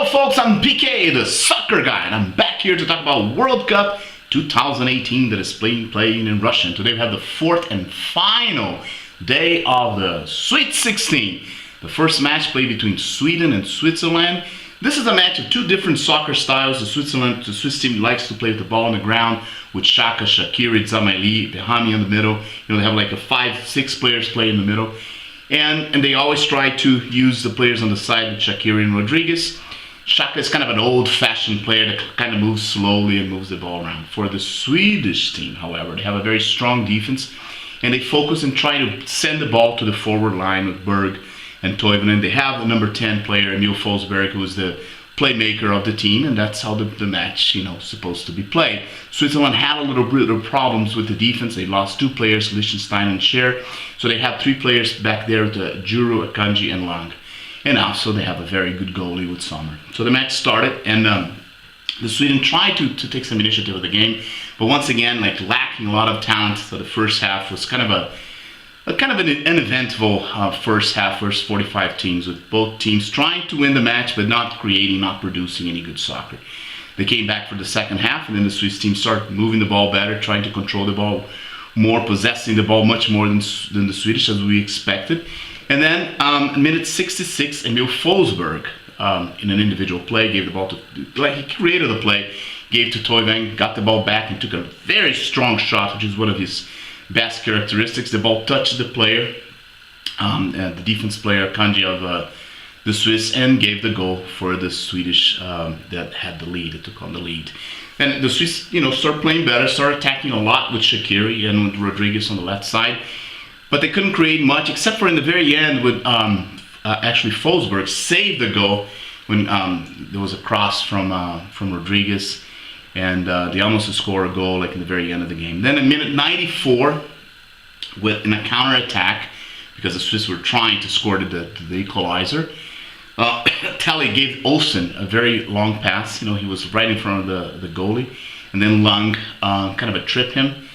Hello folks, I'm PK, the soccer guy, and I'm back here to talk about World Cup 2018 that is playing in Russia. And today we have the fourth and final day of the Sweet 16. The first match played between Sweden and Switzerland. This is a match of two different soccer styles. The Swiss team likes to play with the ball on the ground with Xhaka, Shaqiri, Dzemaili, Behami in the middle. You know, they have like a 5-6 players play in the middle. And they always try to use the players on the side with Shaqiri and Rodriguez. Xhaka is kind of an old-fashioned player that kind of moves slowly and moves the ball around. For the Swedish team, however, they have a very strong defense, and they focus and try to send the ball to the forward line with Berg and Toivonen. They have the number 10 player, Emil Forsberg, who is the playmaker of the team, and that's how the match, is supposed to be played. Switzerland had a little bit of problems with the defense. They lost two players, Liechtenstein and Scher, so they have three players back there with Juru, Akanji, and Lang. And also they have a very good goalie with Sommer. So the match started, and the Sweden tried to take some initiative of the game, but once again, lacking a lot of talent. So the first half was kind of an uneventful first half versus 45 teams, with both teams trying to win the match but not producing any good soccer. They came back for the second half, and then the Swiss team started moving the ball better, trying to control the ball more, possessing the ball much more than the Swedish, as we expected. And then, minute 66, Emil Forsberg, in an individual play, gave the ball to, he created the play, gave to Toivonen, got the ball back, and took a very strong shot, which is one of his best characteristics. The ball touched the player, the defense player, Kanji of the Swiss, and gave the goal for the Swedish that had the lead, that took on the lead. And the Swiss, started playing better, started attacking a lot with Shaqiri and with Rodriguez on the left side. But they couldn't create much, except for in the very end with actually Forsberg saved the goal when there was a cross from Rodriguez, and they almost scored a goal in the very end of the game. Then in minute 94, in a counter-attack, because the Swiss were trying to score the equalizer, Telly gave Olsen a very long pass. He was right in front of the goalie, and then Lang kind of tripped him.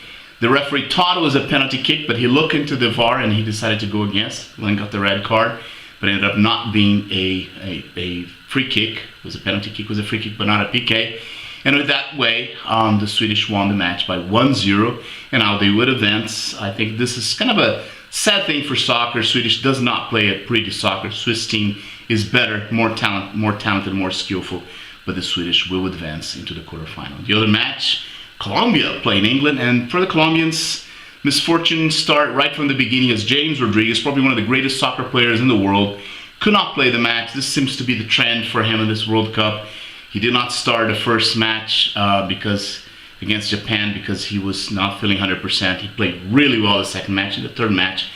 The referee thought it was a penalty kick, but he looked into the VAR and he decided to go against. Lang got the red card, but ended up not being a free kick. It was a penalty kick, it was a free kick, but not a PK. And with that way, the Swedish won the match by 1-0, and now they would advance. I think this is kind of a sad thing for soccer. Swedish does not play a pretty soccer. Swiss team is better, more talented, more skillful, but the Swedish will advance into the quarterfinal. The other match, Colombia playing England, and for the Colombians, misfortune start right from the beginning, as James Rodriguez, probably one of the greatest soccer players in the world, could not play the match. This seems to be the trend for him in this World Cup. He did not start the first match against Japan because he was not feeling 100%. He played really well the second match. In the third match,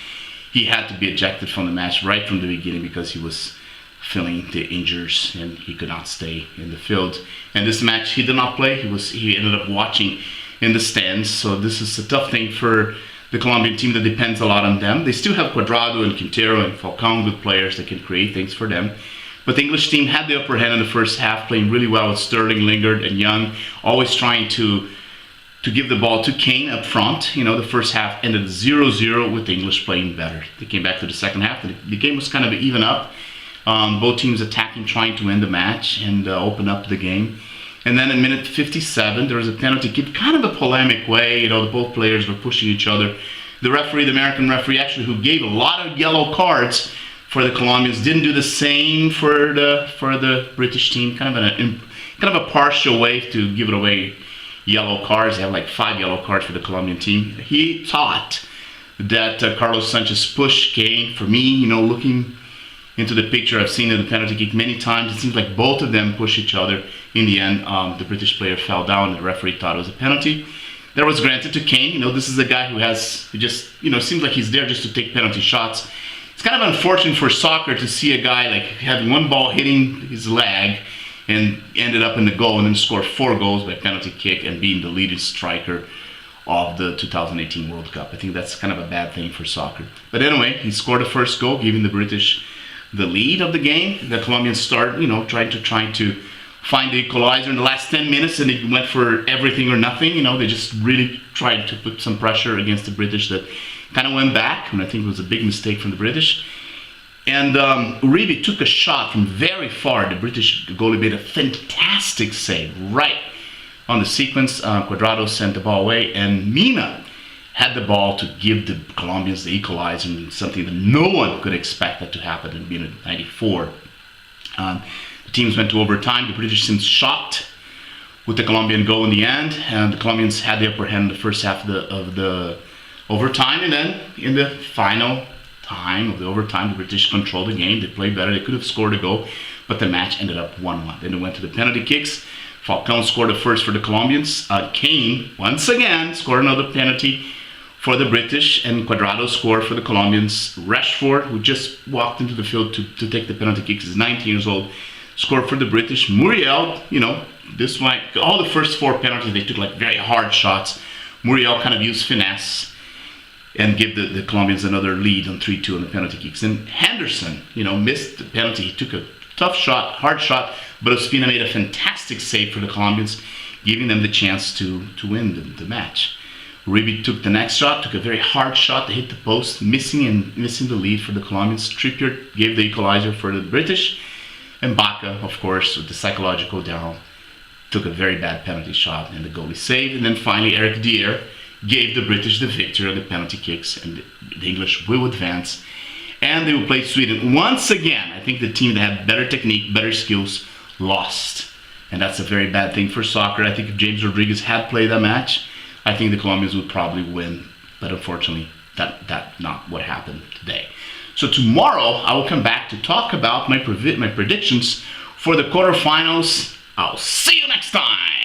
he had to be ejected from the match right from the beginning because he was feeling the injuries and he could not stay in the field. And this match he did not play. He ended up watching in the stands. So this is a tough thing for the Colombian team that depends a lot on them. They still have Cuadrado and Quintero and Falcao, good players that can create things for them. But the English team had the upper hand in the first half, playing really well with Sterling, Lingard, and Young, always trying to give the ball to Kane up front. The first half ended 0-0 with the English playing better. They came back to the second half, and the game was kind of even up. Both teams attacking, trying to win the match and open up the game. And then in minute 57, there was a penalty kick, kind of a polemic way. Both players were pushing each other. The referee, the American referee, actually, who gave a lot of yellow cards for the Colombians, didn't do the same for the British team. Kind of a partial way to give it away. Yellow cards. They have 5 yellow cards for the Colombian team. He thought that Carlos Sanchez pushed Kane. For me, looking into the picture, I've seen the penalty kick many times. It seems like both of them push each other. In the end, the British player fell down. The referee thought it was a penalty. That was granted to Kane. This is a guy who seems like he's there just to take penalty shots. It's kind of unfortunate for soccer to see a guy having one ball hitting his leg and ended up in the goal and then scored 4 goals by penalty kick and being the leading striker of the 2018 World Cup. I think that's kind of a bad thing for soccer. But anyway, he scored the first goal, giving the British the lead of the game. The Colombians start, trying to find the equalizer in the last 10 minutes, and it went for everything or nothing. They just really tried to put some pressure against the British that kind of went back, and I think it was a big mistake from the British. And Uribe took a shot from very far. The British goalie made a fantastic save right on the sequence. Cuadrado sent the ball away, and Mina had the ball to give the Colombians the equalizer, and something that no one could expect that to happen in minute 94. The teams went to overtime. The British seemed shocked with the Colombian goal in the end, and the Colombians had the upper hand in the first half of the overtime, and then in the final time of the overtime, the British controlled the game. They played better. They could have scored a goal, but the match ended up 1-1. Then it went to the penalty kicks. Falcão scored the first for the Colombians. Kane, once again, scored another penalty for the British, and Cuadrado scored for the Colombians. Rashford, who just walked into the field to take the penalty kicks, is 19 years old, scored for the British. Muriel, this one, all the first 4 penalties, they took like very hard shots. Muriel kind of used finesse and gave the Colombians another lead on 3-2 on the penalty kicks. And Henderson, missed the penalty. He took a tough shot, hard shot, but Ospina made a fantastic save for the Colombians, giving them the chance to win the match. Uribe took the next shot, took a very hard shot to hit the post, missing the lead for the Colombians. Trippier gave the equalizer for the British, and Baca, of course, with the psychological down, took a very bad penalty shot and the goalie saved. And then finally Eric Dier gave the British the victory on the penalty kicks, and the English will advance, and they will play Sweden. Once again, I think the team that had better technique, better skills, lost. And that's a very bad thing for soccer. I think if James Rodriguez had played that match, I think the Colombians would probably win. But unfortunately, that's not what happened today. So tomorrow, I will come back to talk about my predictions for the quarterfinals. I'll see you next time.